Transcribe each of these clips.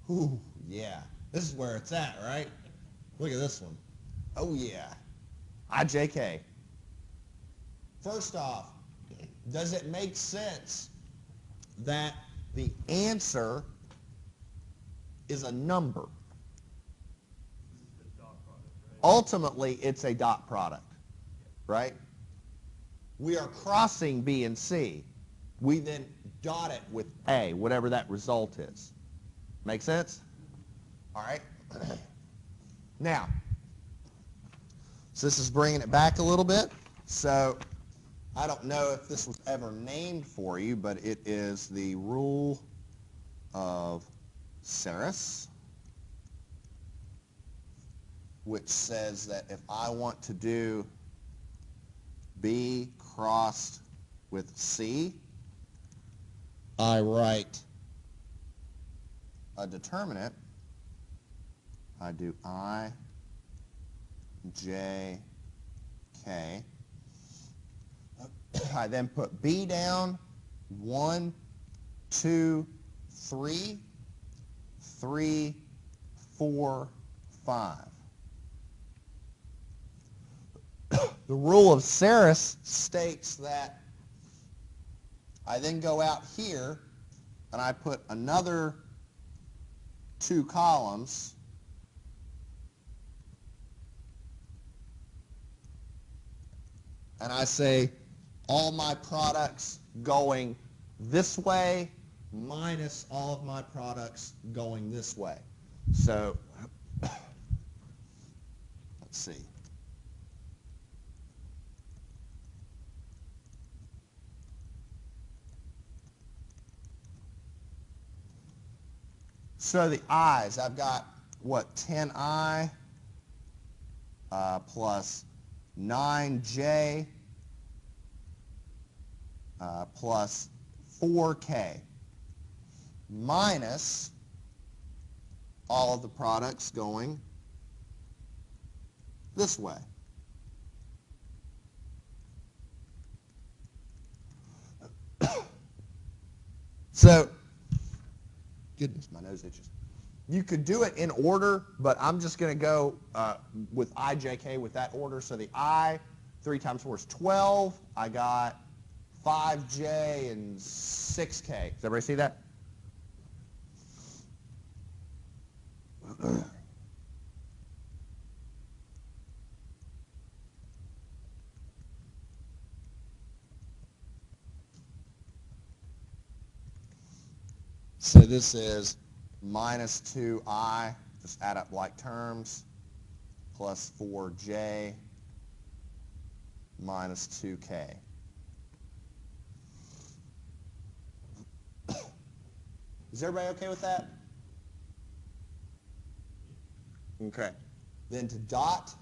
Ooh, yeah. This is where it's at, right? Look at this one. Oh, yeah. IJK. First off, does it make sense that the answer is a number? Ultimately, it's a dot product, right? We are crossing B and C. We then dot it with A, whatever that result is. Make sense? All right. Now, so this is bringing it back a little bit. So I don't know if this was ever named for you, but it is the rule of Saris, which says that if I want to do B crossed with C, I write a determinant. I do I, J, K. I then put B down, 1, 2, 3, 3, 4, 5. The rule of Saris states that I then go out here and I put another 2 columns, and I say all my products going this way minus all of my products going this way. So let's see. So the i's, I've got, what, 10i plus 9j plus 4k minus all of the products going this way. So, goodness, my nose itches. You could do it in order, but I'm just going to go with IJK with that order. So the I, 3 times 4 is 12. I got 5J and 6K. Does everybody see that? So this is minus 2i, just add up like terms, plus 4j minus 2k. Is everybody okay with that? Okay. Then to dot,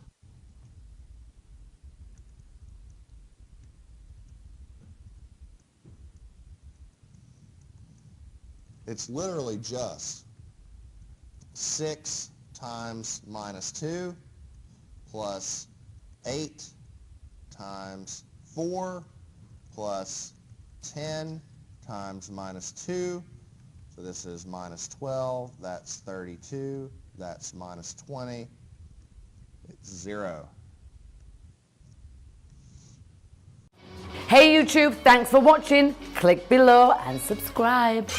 it's literally just 6 times minus 2 plus 8 times 4 plus 10 times minus 2. So this is minus 12. That's 32. That's minus 20. It's 0. Hey YouTube, thanks for watching. Click below and subscribe.